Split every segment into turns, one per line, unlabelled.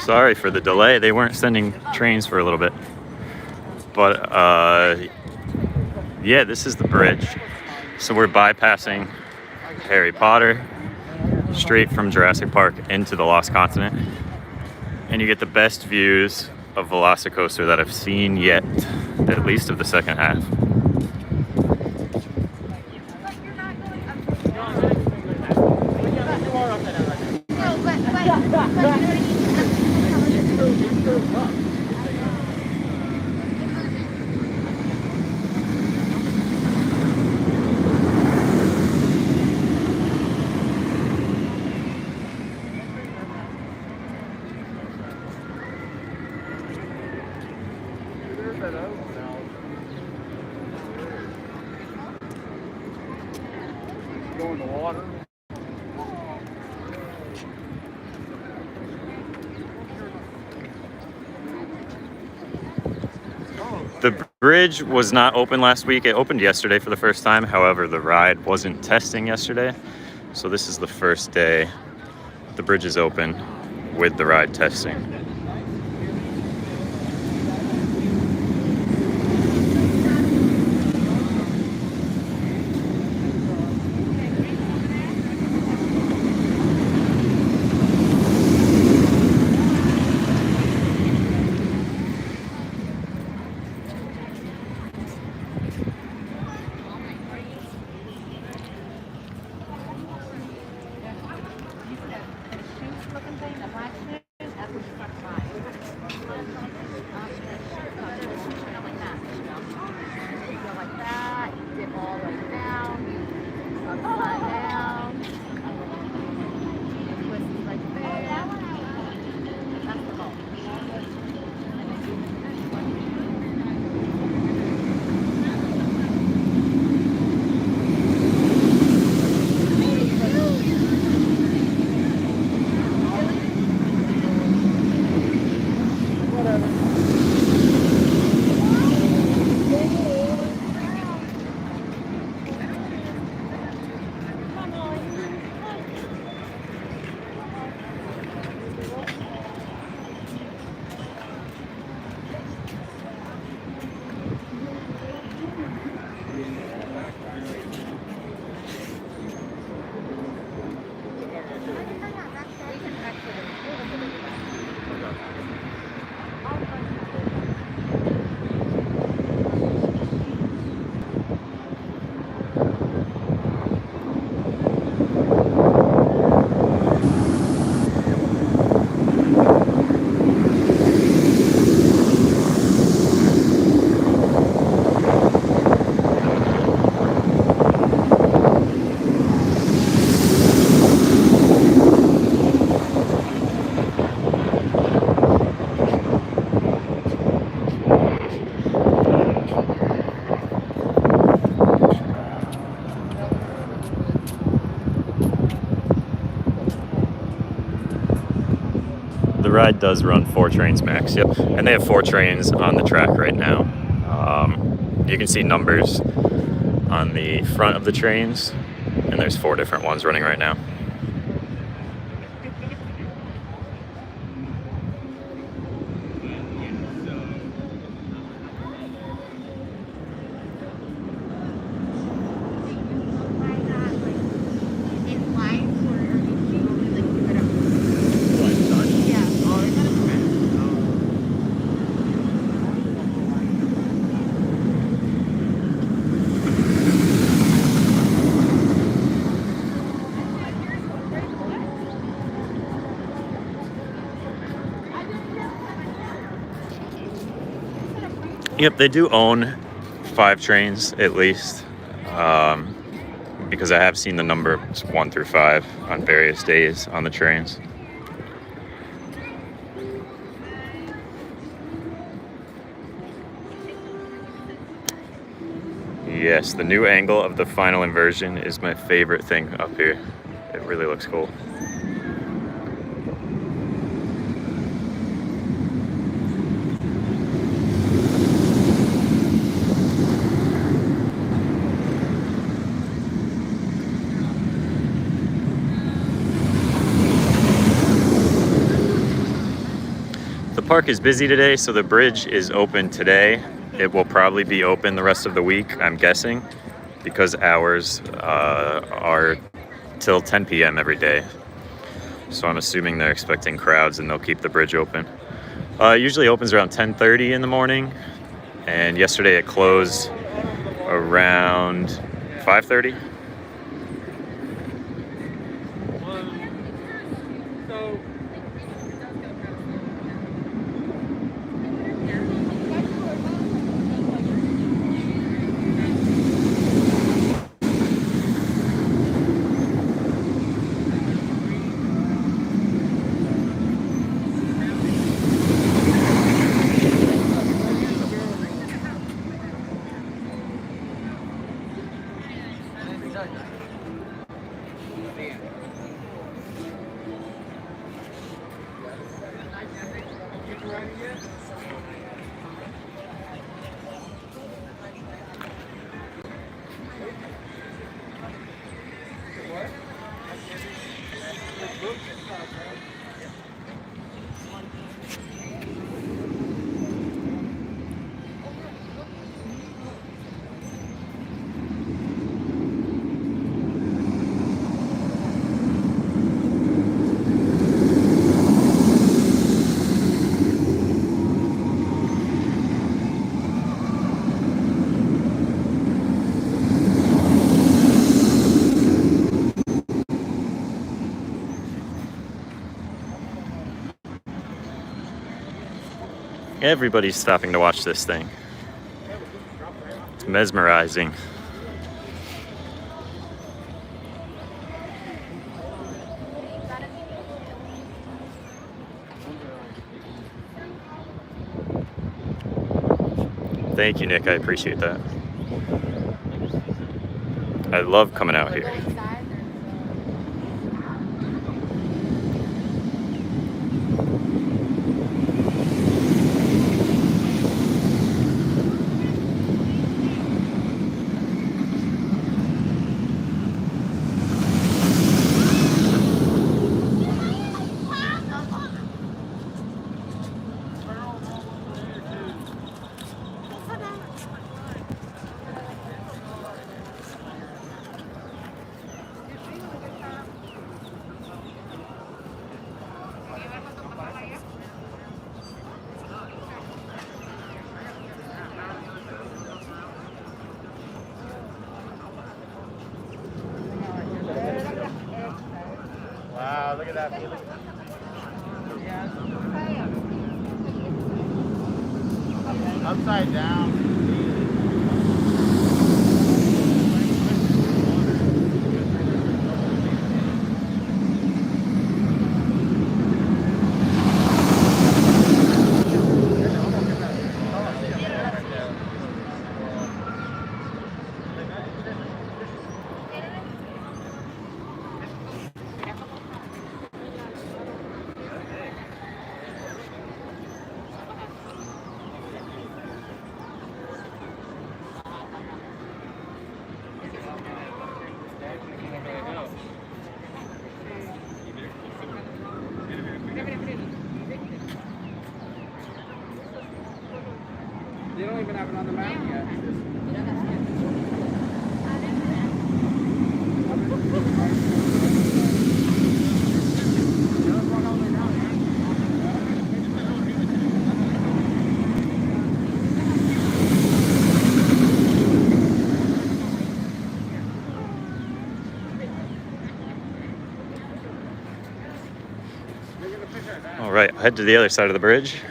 Sorry for the delay. They weren't sending trains for a little bit. But yeah, this is the bridge. So we're bypassing Harry Potter straight from Jurassic Park into the Lost Continent. And you get the best views of Velocicoaster that I've seen yet, at least of the second half.
Go in the water.
The bridge was not open last week. It opened yesterday for the first time. However, the ride wasn't testing yesterday. So this is the first day the bridge is open with the ride testing. The ride does run 4 trains max, yep. And they have 4 trains on the track right now. You can see numbers on the front of the trains, and there's 4 different ones running right now. Yep, they do own 5 trains at least, because I have seen the numbers 1 through 5 on various days on the trains. Yes, the new angle of the final inversion is my favorite thing up here. It really looks cool. park is busy today, so the bridge is open today. It will probably be open the rest of the week, I'm guessing, because hours are till 10 p.m. every day. So I'm assuming they're expecting crowds and they'll keep the bridge open. It usually opens around 10:30 in the morning, and yesterday it closed around 5:30. Everybody's stopping to watch this thing. It's mesmerizing. Thank you, Nick. I appreciate that. I love coming out here. Wow, look at that. Upside down.
They don't even have it on the map yet.
All right, I'll head to the other side of the bridge.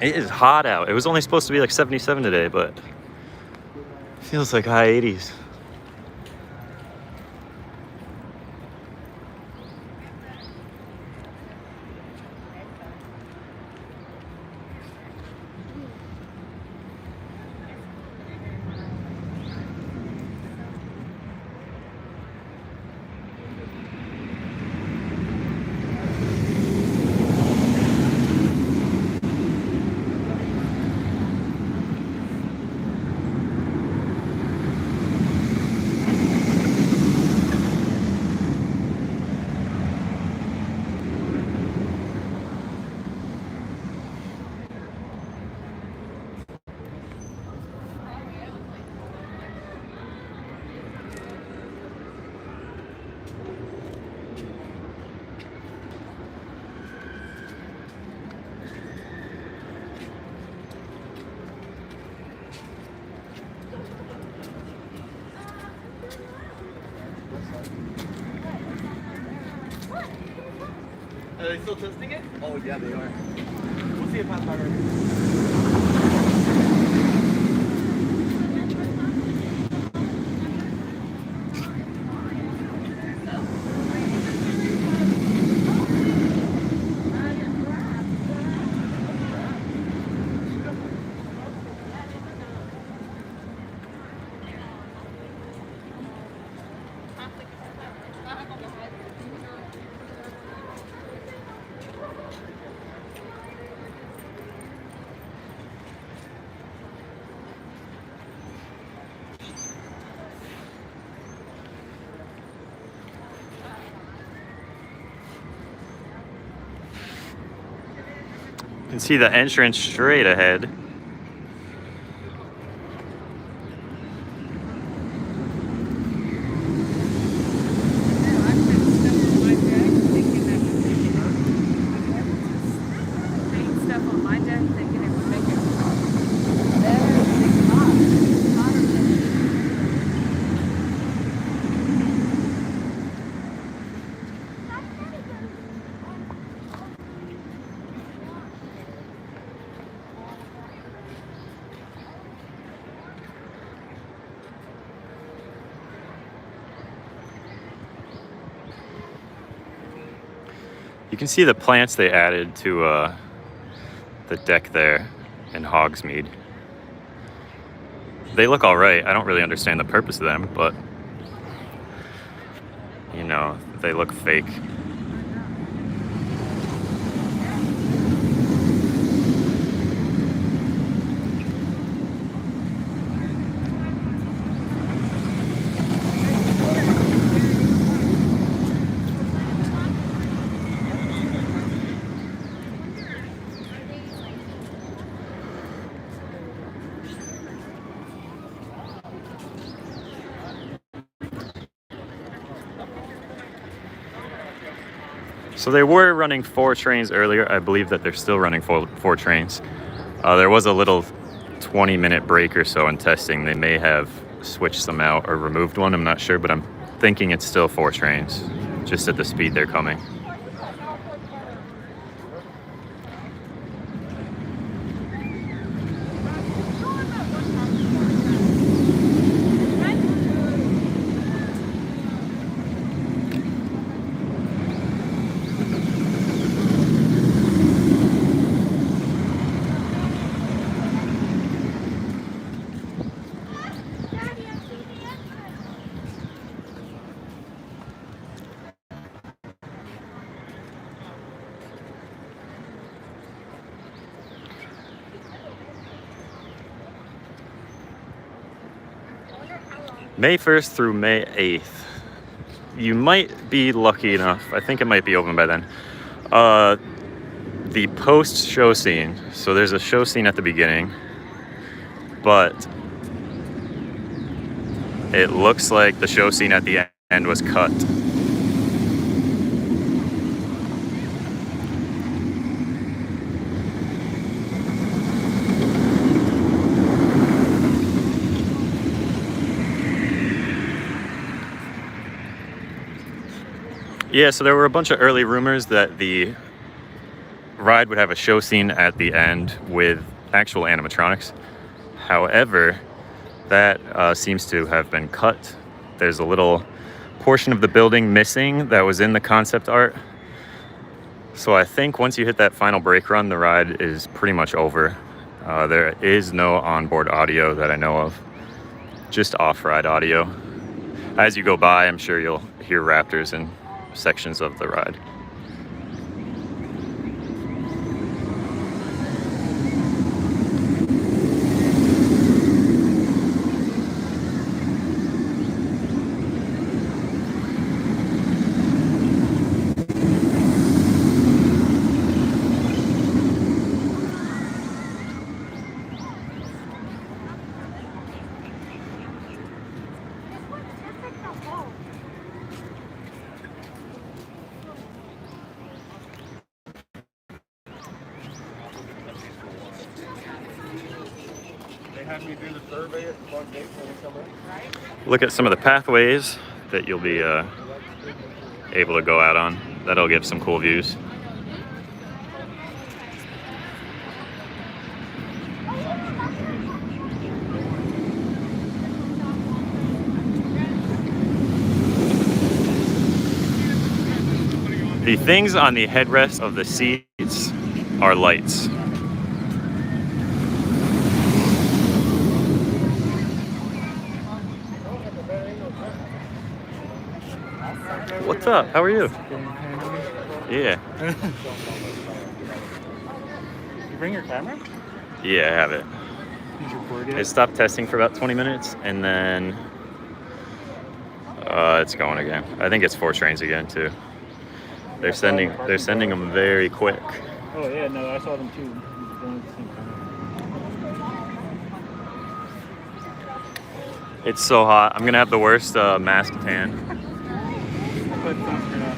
It is hot out. It was only supposed to be like 77 today, but it feels like high 80s.
Are they still testing it? Oh yeah, they are. We'll see if I'm better.
You can see the entrance straight ahead. You can see the plants they added to the deck there in Hogsmeade. They look all right. I don't really understand the purpose of them, but you know, they look fake. So they were running 4 trains earlier. I believe that they're still running four trains. There was a little 20-minute break or so in testing. They may have switched them out or removed one. I'm not sure, but I'm thinking it's still 4 trains, just at the speed they're coming. May 1st through May 8th. You might be lucky enough, I think it might be open by then. The post-show scene, so there's a show scene at the beginning, but it looks like the show scene at the end was cut. Yeah, so there were a bunch of early rumors that the ride would have a show scene at the end with actual animatronics. However, that seems to have been cut. There's a little portion of the building missing that was in the concept art. So I think once you hit that final brake run, the ride is pretty much over. There is no onboard audio that I know of, just off-ride audio. As you go by, I'm sure you'll hear raptors in sections of the ride. Look at some of the pathways that you'll be able to go out on. That'll give some cool views. The things on the headrest of the seats are lights. What's up? How are you? Yeah.
You bring your camera?
Yeah, I have it.
Did you record it?
It stopped testing for about 20 minutes and then it's going again. I think it's 4 trains again too. They're sending them very quick.
Oh yeah, no, I saw them too. Going at the same time.
It's so hot. I'm gonna have the worst mask tan.
Put sunscreen on.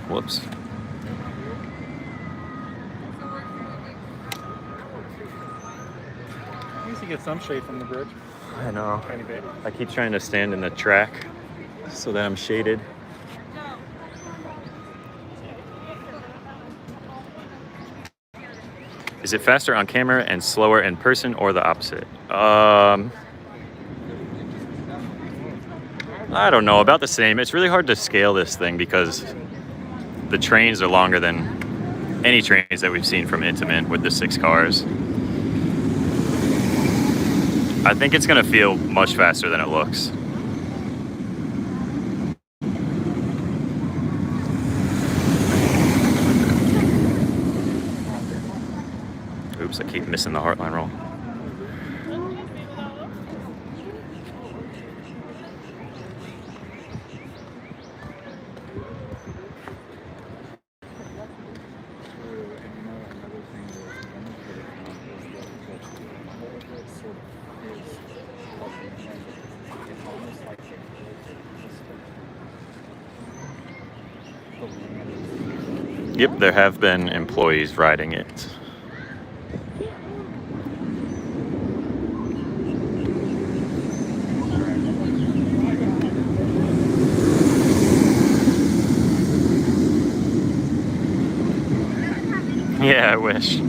Whoops.
At least you get some shade from the bridge.
I know.
Tiny bit.
I keep trying to stand in the track so that I'm shaded. Is it faster on camera and slower in person or the opposite? I don't know, about the same. It's really hard to scale this thing because the trains are longer than any trains that we've seen from Intamin with the 6 cars. I think it's gonna feel much faster than it looks. Oops, I keep missing the Heartline roll. Yep, there have been employees riding it. Yeah, I wish.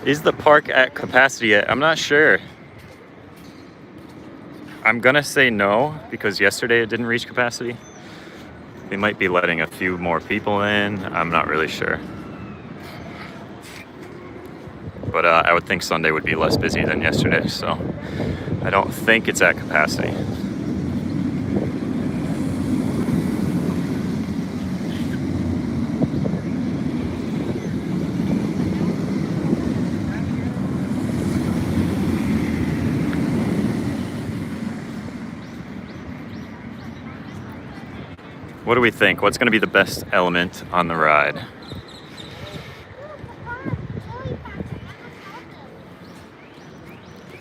Is the park at capacity yet? I'm not sure. I'm gonna say no because yesterday it didn't reach capacity. They might be letting a few more people in. I'm not really sure. But I would think Sunday would be less busy than yesterday, so I don't think it's at capacity. What do we think? What's going to be the best element on the ride?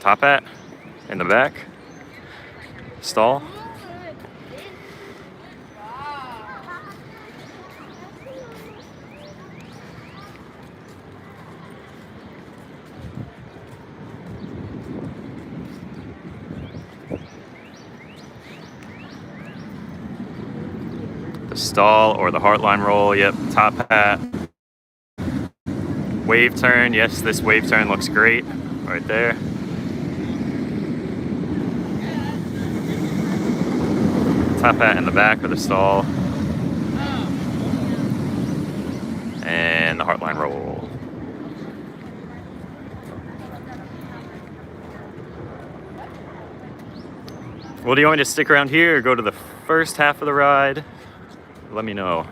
Top hat in the back? Stall? The stall or the heartline roll, yep, top hat. Wave turn, yes, this wave turn looks great, right there. Top hat in the back of the stall. And the heartline roll. Well, do you want me to stick around here or go to the first half of the ride? Let me know.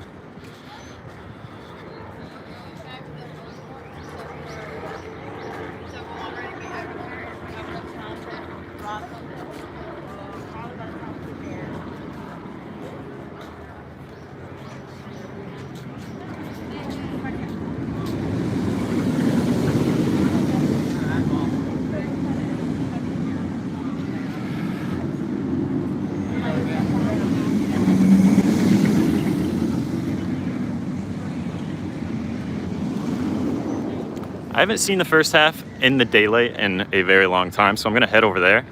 I haven't seen the first half in the daylight in a very long time, so I'm gonna head over there.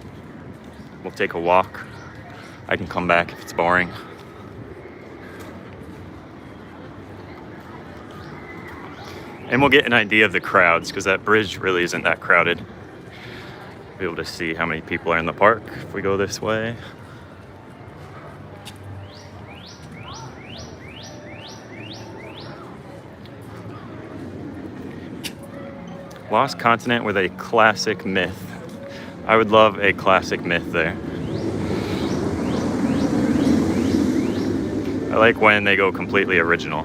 We'll take a walk. I can come back if it's boring. And we'll get an idea of the crowds, because that bridge really isn't that crowded. Be able to see how many people are in the park if we go this way. Lost Continent with a classic myth. I would love a classic myth there. I like when they go completely original.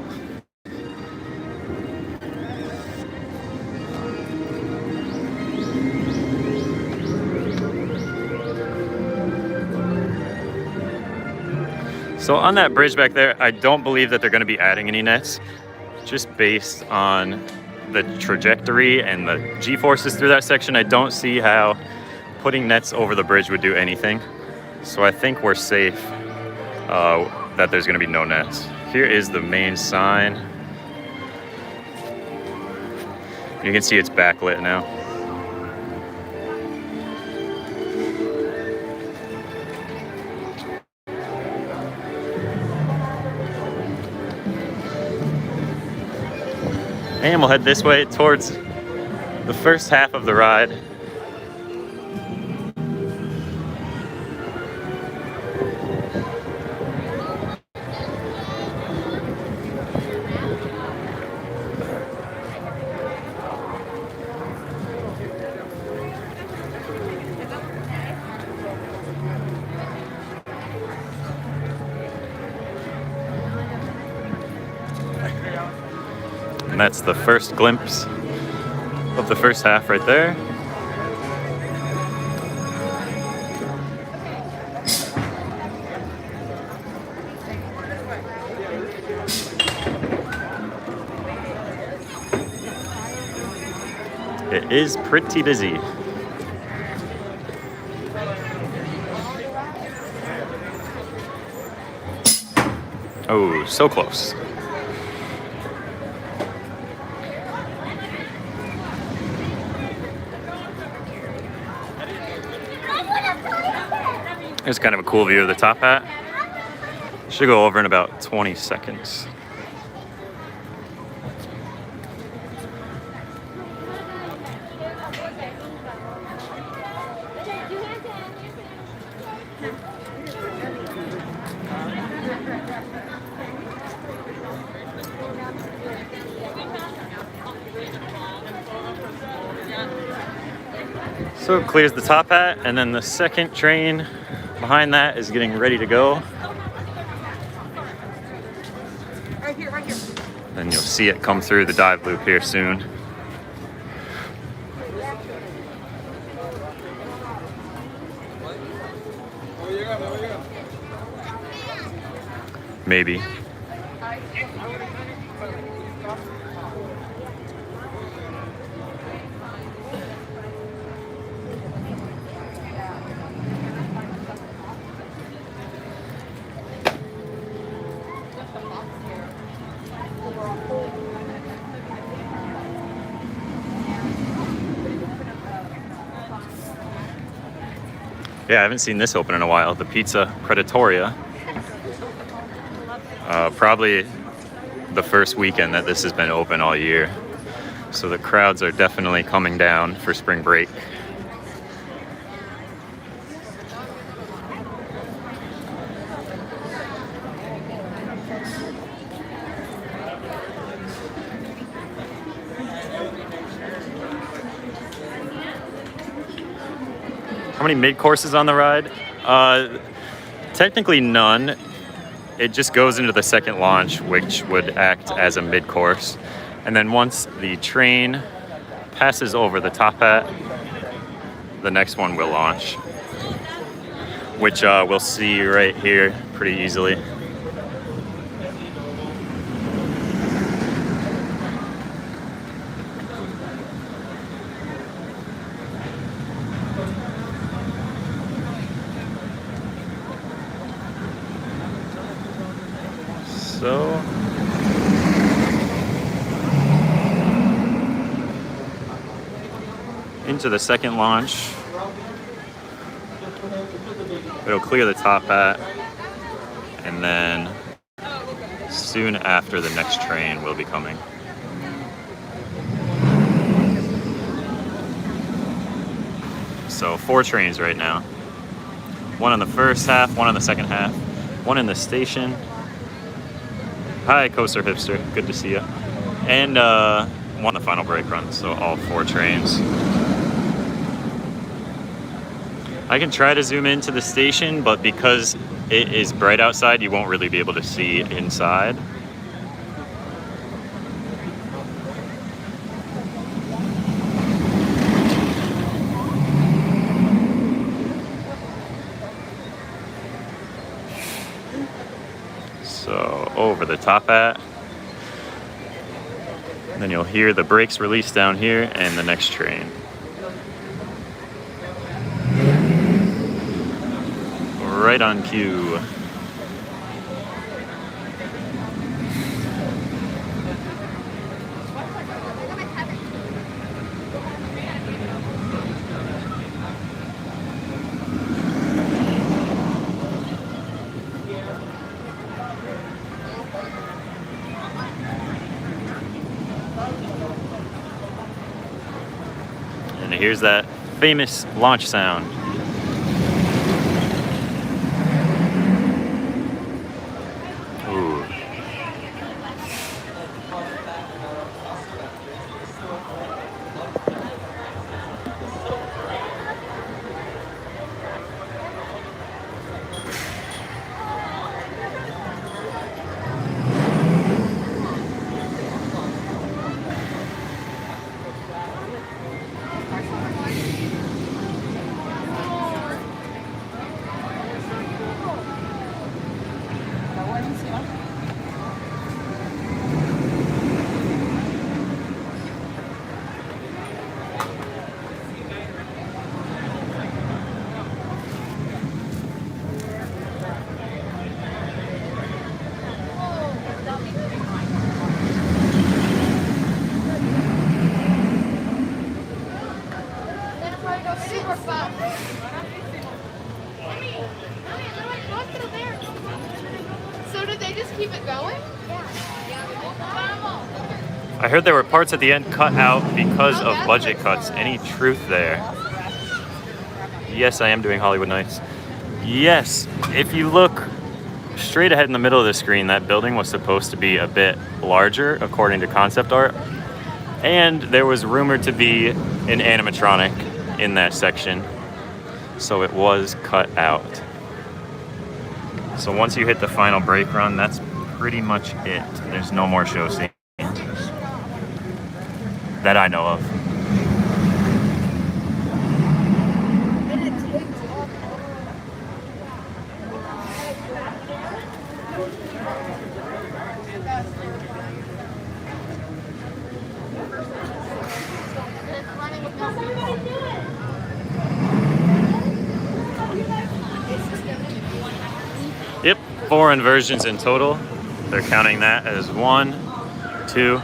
So on that bridge back there, I don't believe that they're going to be adding any nets, just based on the trajectory and the G-forces through that section. I don't see how putting nets over the bridge would do anything. So I think we're safe that there's going to be no nets. Here is the main sign. You can see it's backlit now. And we'll head this way towards the first half of the ride. And that's the first glimpse of the first half right there. It is pretty busy. Oh, so close. Here's kind of a cool view of the top hat. Should go over in about 20 seconds. So it clears the top hat, and then the second train behind that is getting ready to go.
Right here, right here.
Then you'll see it come through the dive loop here soon. maybe. Yeah, I haven't seen this open in a while. The Pizza Predatoria. Probably the first weekend that this has been open all year. So the crowds are definitely coming down for spring break. How many mid-courses on the ride? Technically none. It just goes into the second launch, which would act as a mid-course. And then once the train passes over the top hat, the next one will launch, which we'll see right here pretty easily. So into the second launch. It'll clear the top hat, and then soon after the next train will be coming. So 4 trains right now. One in the first half, one in the second half, one in the station. Hi, Coaster Hipster. Good to see you. And one the final brake run, so all 4 trains. I can try to zoom into the station, but because it is bright outside, you won't really be able to see inside. So over the top hat. Then you'll hear the brakes release down here and the next train. Right on cue. And here's that famous launch sound. Ooh.
So did they just keep it going?
I heard there were parts at the end cut out because of budget cuts. Any truth there? Yes, I am doing Hollywood Nights. Yes, if you look straight ahead in the middle of the screen, that building was supposed to be a bit larger according to concept art. And there was rumored to be an animatronic in that section. So it was cut out. So once you hit the final brake run, that's pretty much it. There's no more show scenes that I know of. 4 inversions in total. They're counting that as 1, 2,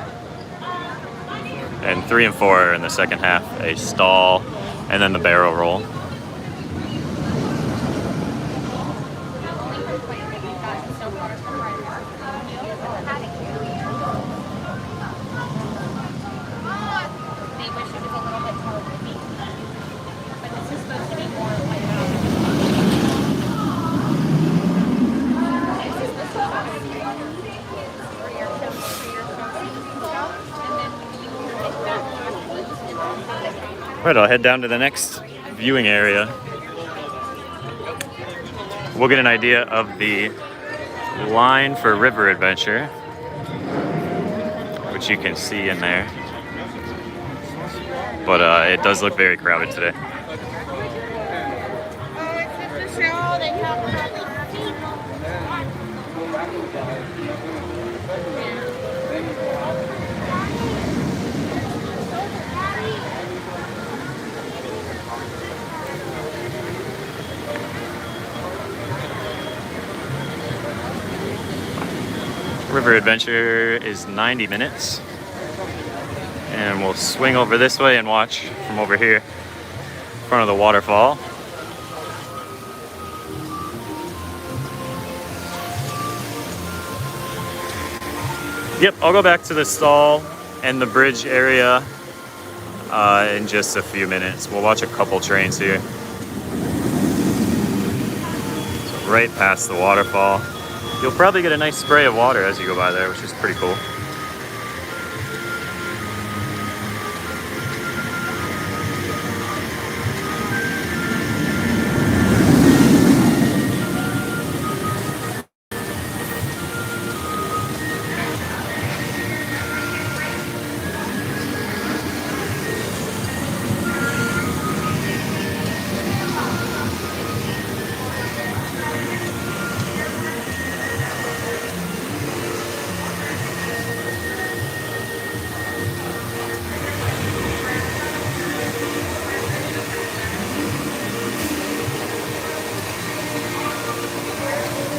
and 3 and 4 are in the second half. A stall, and then the barrel roll. Right, I'll head down to the next viewing area. We'll get an idea of the line for River Adventure, which you can see in there. But it does look very crowded today. River Adventure is 90 minutes. And we'll swing over this way and watch from over here in front of the waterfall. Yep, I'll go back to the stall and the bridge area in just a few minutes. We'll watch a couple trains here. So right past the waterfall. You'll probably get a nice spray of water as you go by there, which is pretty cool.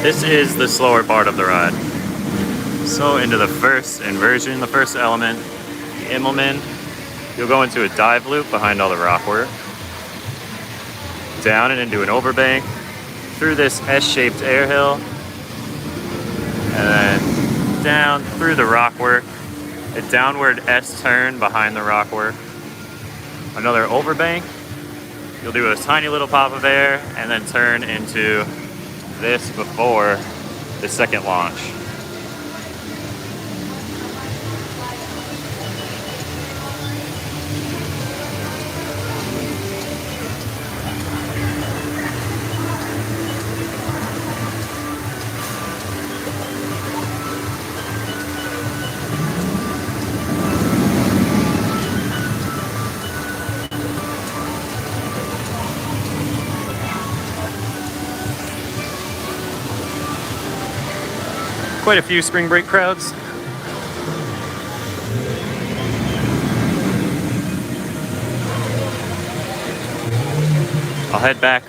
This is the slower part of the ride. So into the first inversion, the first element, the Immelman. You'll go into a dive loop behind all the rock work. Down and into an overbank, through this S-shaped air hill, and then down through the rock work, a downward S-turn behind the rock work, another overbank. You'll do a tiny little pop of air and then turn into this before the second launch. Quite a few spring break crowds. I'll head back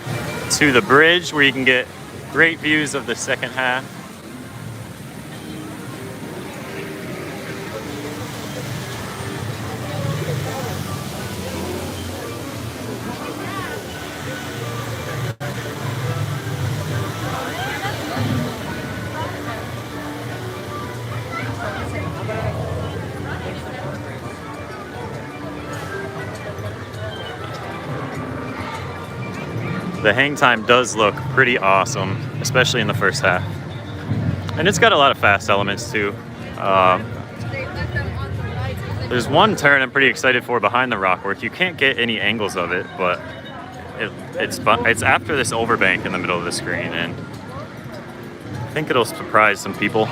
to the bridge where you can get great views of the second half. The hang time does look pretty awesome, especially in the first half. And it's got a lot of fast elements too. There's one turn I'm pretty excited for behind the rockwork. You can't get any angles of it, but it's after this overbank in the middle of the screen, and I think it'll surprise some people.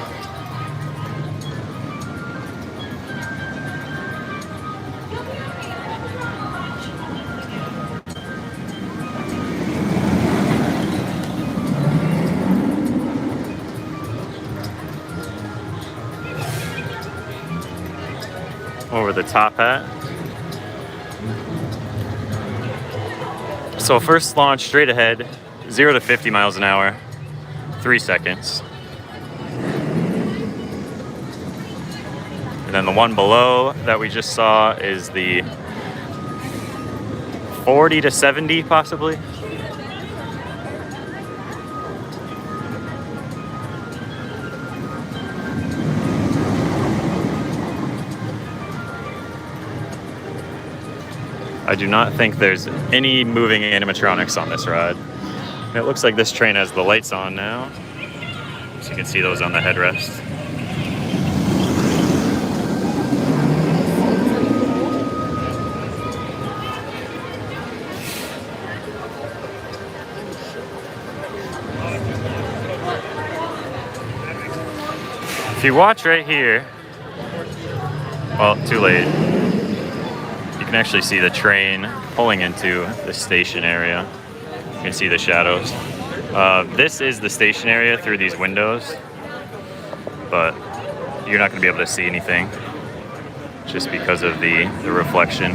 Over the top hat. So first launch straight ahead, 0 to 50 miles an hour, 3 seconds. And then the one below that we just saw is the 40 to 70 possibly. I do not think there's any moving animatronics on this ride. And it looks like this train has the lights on now. So you can see those on the headrest. If you watch right here, well, too late. You can actually see the train pulling into the station area. You can see the shadows. This is the station area through these windows, but you're not going to be able to see anything just because of the reflection.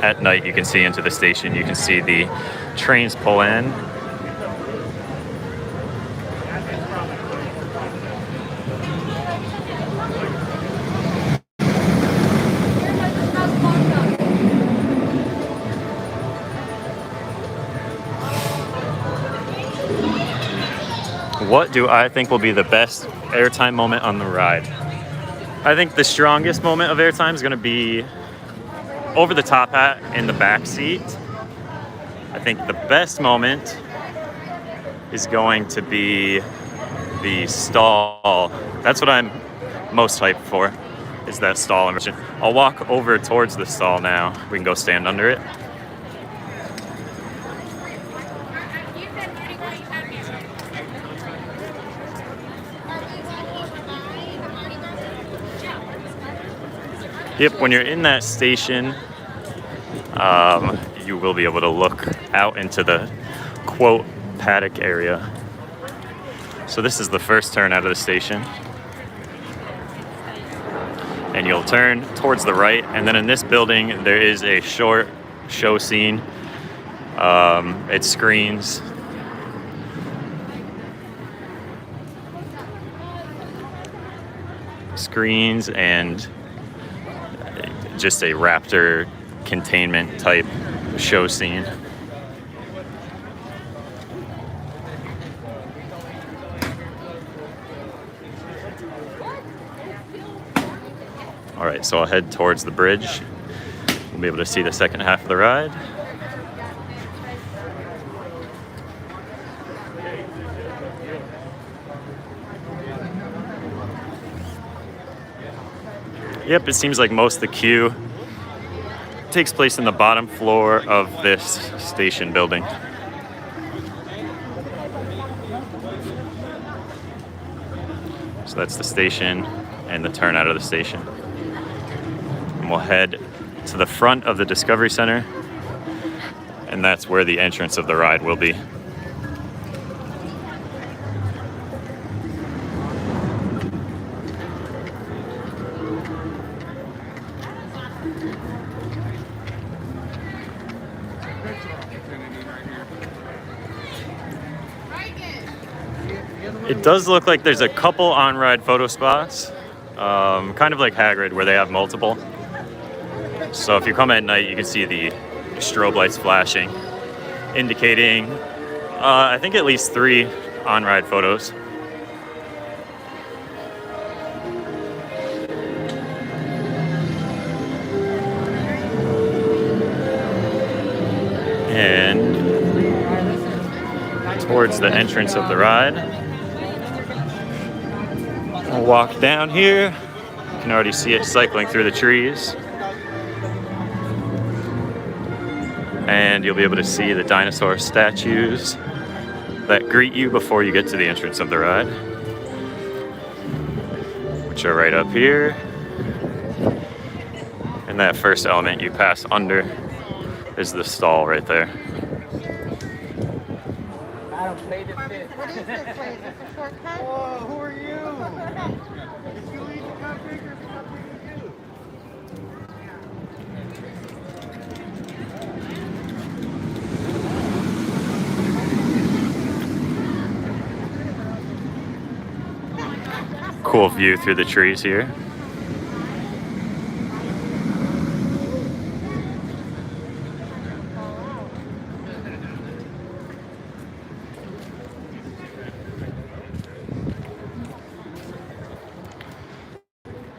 At night, you can see into the station. You can see the trains pull in. What do I think will be the best airtime moment on the ride? I think the strongest moment of airtime is going to be over the top hat in the back seat. I think the best moment is going to be the stall. That's what I'm most hyped for, is that stall immersion. I'll walk over towards the stall now. We can go stand under it. Yep, when you're in that station, you will be able to look out into the quote paddock area. So this is the first turn out of the station. And you'll turn towards the right, and then in this building there is a short show scene. It screens. Screens and just a raptor containment type show scene. All right, so I'll head towards the bridge. We'll be able to see the second half of the ride. Yep, it seems like most of the queue takes place in the bottom floor of this station building. So that's the station and the turn out of the station. And we'll head to the front of the Discovery Center, and that's where the entrance of the ride will be. It does look like there's a couple on-ride photo spots, kind of like Hagrid, where they have multiple. So if you come at night, you can see the strobe lights flashing, indicating, I think at least 3 on-ride photos. And towards the entrance of the ride. I'll walk down here. You can already see it cycling through the trees. And you'll be able to see the dinosaur statues that greet you before you get to the entrance of the ride, which are right up here. And that first element you pass under is the stall right there.
What is this place? Is this a shortcut?
Whoa, who are you? If you eat the cupcake, there's nothing to do.
Cool view through the trees here.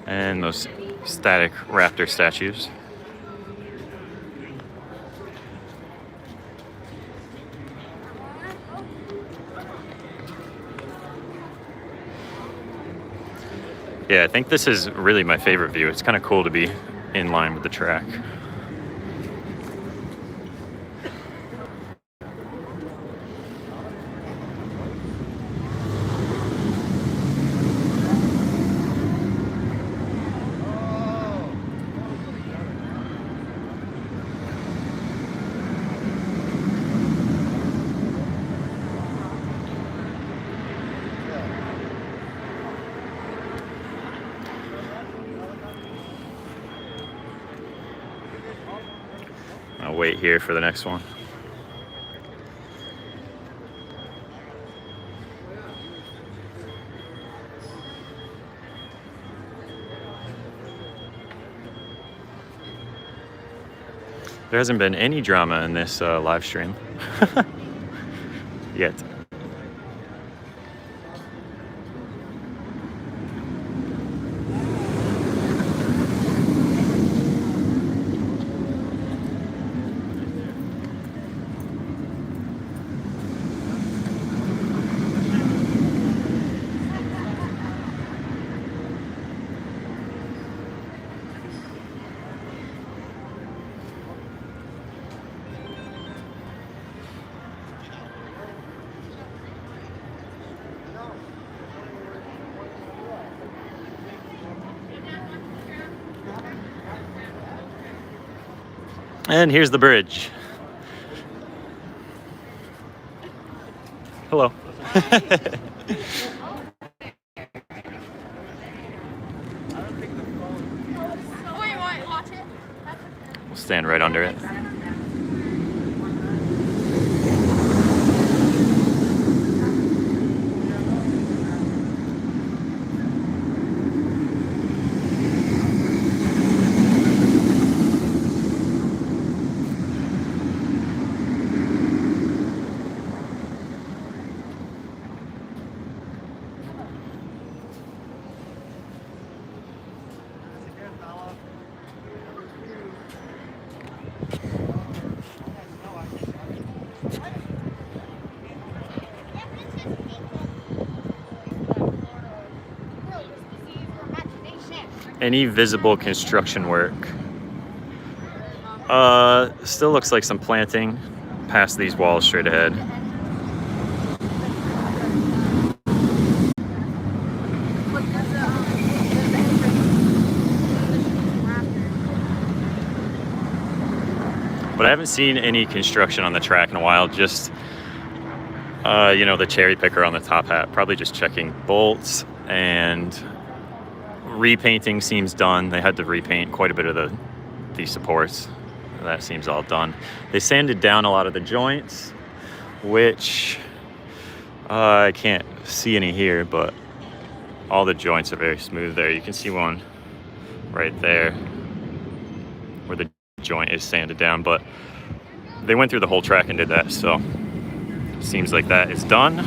And those static raptor statues. Yeah, I think this is really my favorite view. It's kind of cool to be in line with the track. I'll wait here for the next one. There hasn't been any drama in this live stream yet. And here's the bridge. Hello.
Watch it.
We'll stand right under it. Any visible construction work? Still looks like some planting past these walls straight ahead. But I haven't seen any construction on the track in a while. Just, you know, the cherry picker on the top hat. Probably just checking bolts, and repainting seems done. They had to repaint quite a bit of the supports. That seems all done. They sanded down a lot of the joints, which I can't see any here, but all the joints are very smooth there. You can see one right there where the joint is sanded down, but they went through the whole track and did that, so seems like that is done.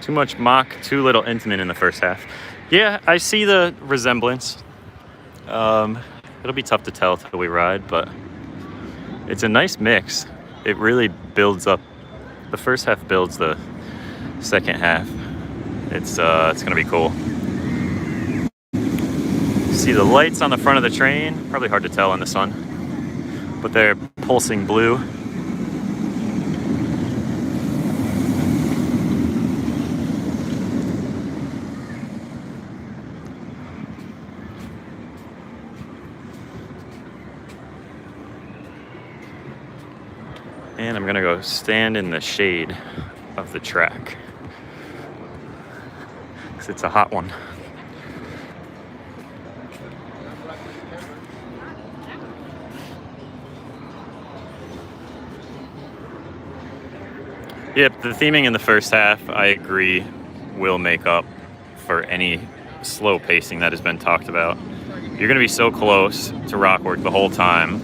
Too much Mach, too little Intamin in the first half. Yeah, I see the resemblance. It'll be tough to tell till we ride, but it's a nice mix. It really builds up. The first half builds the second half. It's gonna be cool. See the lights on the front of the train. Probably hard to tell in the sun, but they're pulsing blue. And I'm gonna go stand in the shade of the track, because it's a hot one. Yep, the theming in the first half, I agree, will make up for any slow pacing that has been talked about. You're gonna be so close to Rockwork the whole time,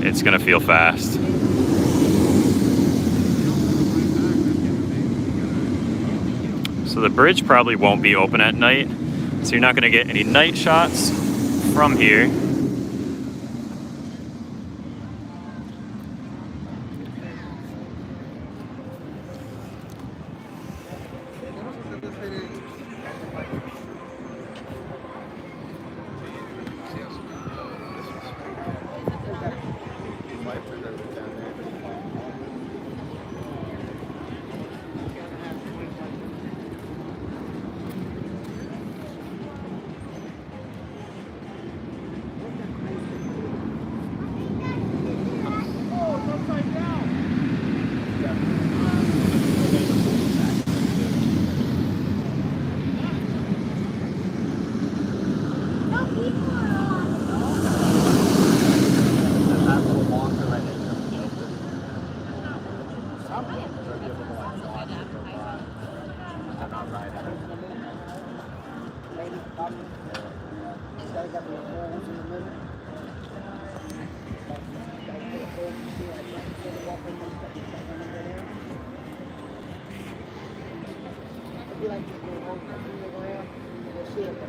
it's gonna feel fast. So the bridge probably won't be open at night, so you're not gonna get any night shots from here.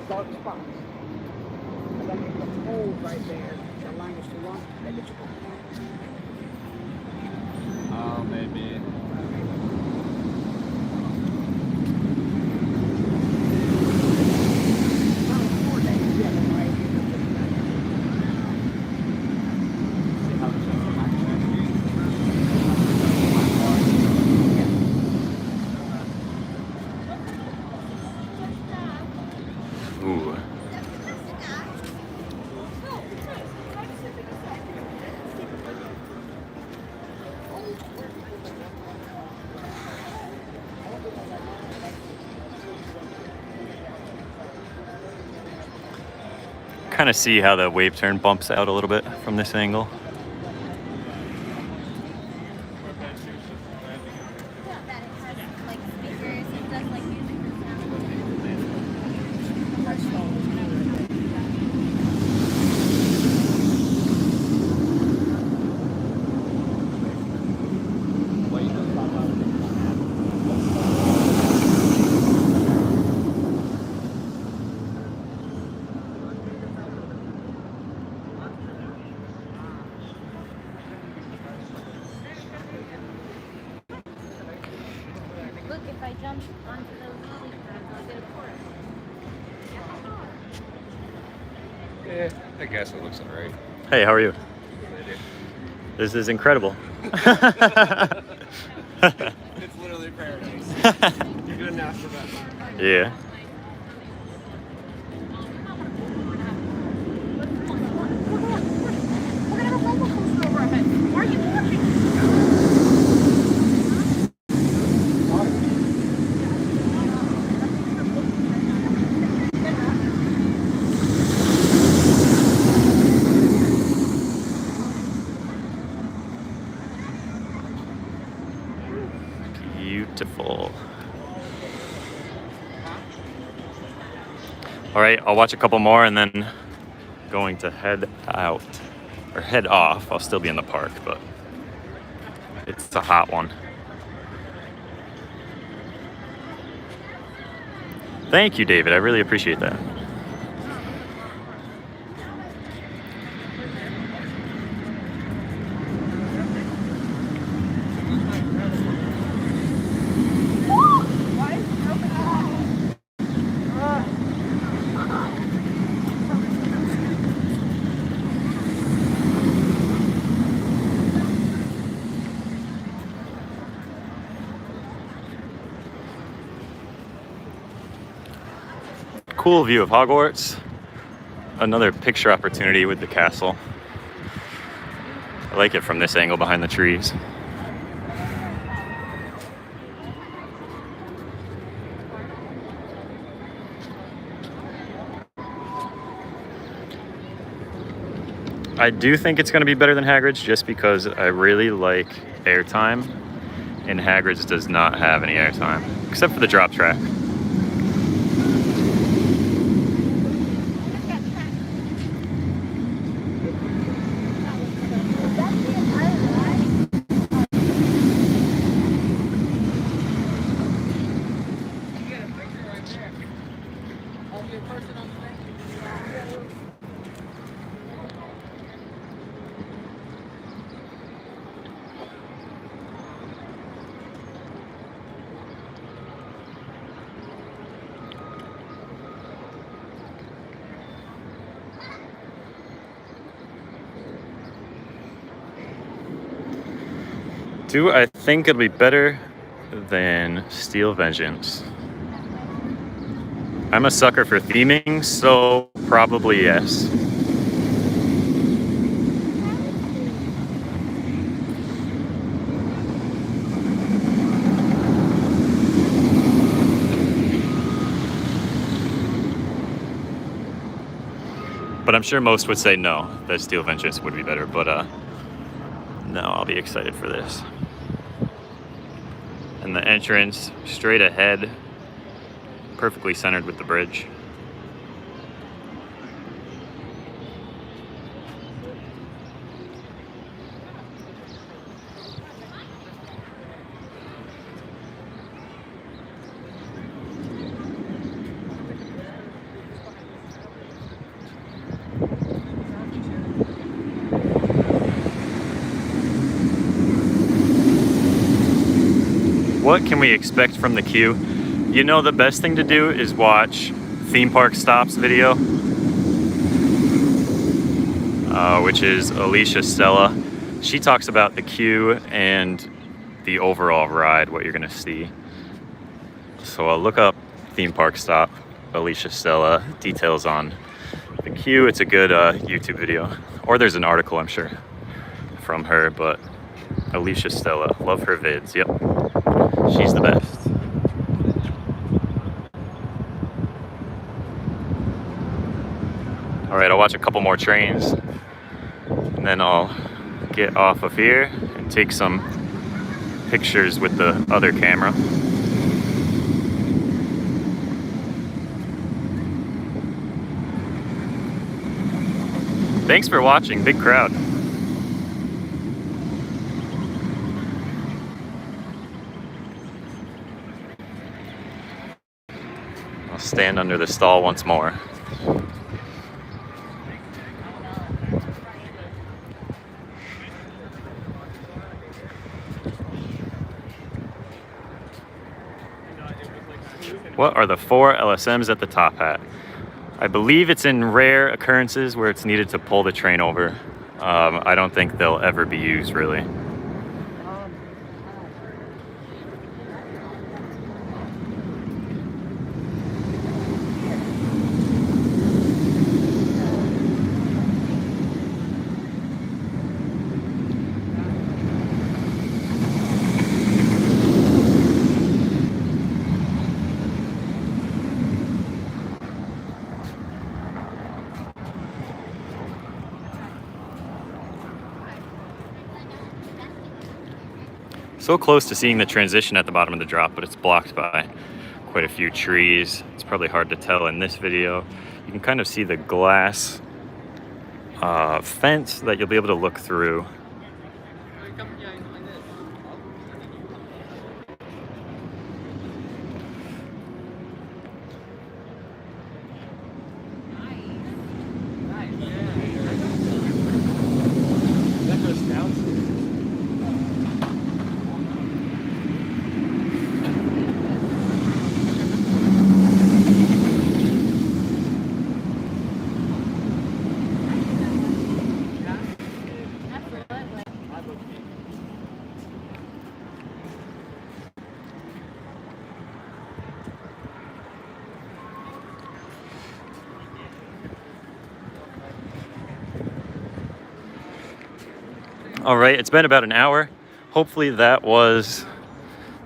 Dark spots. And then the hole right there, the line is too long, they get you.
Oh, maybe.
Ooh. Kind of see how the wave turn bumps out a little bit from this angle.
Look, if I jump onto those lily pads, I'll get a quarter.
I guess it looks alright.
Hey, how are you? This is incredible.
It's literally paradise. You're good enough for that.
Yeah.
We're gonna have a roller coaster overhead. Why are you watching?
Beautiful. All right, I'll watch a couple more and then going to head out or head off. I'll still be in the park, but it's a hot one. Thank you, David. I really appreciate that. Cool view of Hogwarts. Another picture opportunity with the castle. I like it from this angle behind the trees. I do think it's going to be better than Hagrid's just because I really like airtime, and Hagrid's does not have any airtime except for the drop track. Do I think it'll be better than Steel Vengeance? I'm a sucker for theming, so probably yes. But I'm sure most would say no, that Steel Vengeance would be better, but no, I'll be excited for this. And the entrance straight ahead, perfectly centered with the bridge. What can we expect from the queue? You know, the best thing to do is watch Theme Park Stops video, which is Alicia Stella. She talks about the queue and the overall ride, what you're gonna see. So I'll look up Theme Park Stop, Alicia Stella, details on the queue. It's a good YouTube video. Or there's an article, I'm sure, from her, but Alicia Stella, love her vids, yep. She's the best. All right, I'll watch a couple more trains and then I'll get off of here and take some pictures with the other camera. Thanks for watching, big crowd. I'll stand under the stall once more. What are the 4 LSMs at the top hat? I believe it's in rare occurrences where it's needed to pull the train over. I don't think they'll ever be used, really. So close to seeing the transition at the bottom of the drop, but it's blocked by quite a few trees. It's probably hard to tell in this video. You can kind of see the glass fence that you'll be able to look through. All right, it's been about an hour. Hopefully that was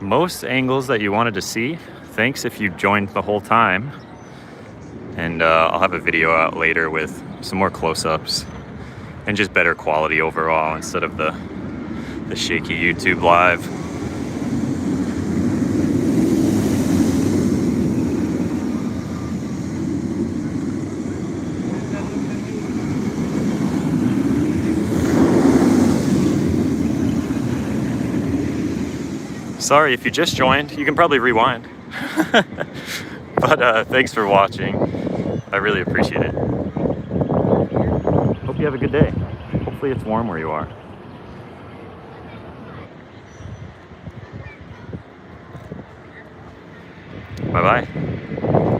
most angles that you wanted to see. Thanks if you joined the whole time. And I'll have a video out later with some more close-ups and just better quality overall instead of the shaky YouTube live. Sorry if you just joined, you can probably rewind. But thanks for watching. I really appreciate it. Hope you have a good day. Hopefully it's warm where you are. Bye-bye.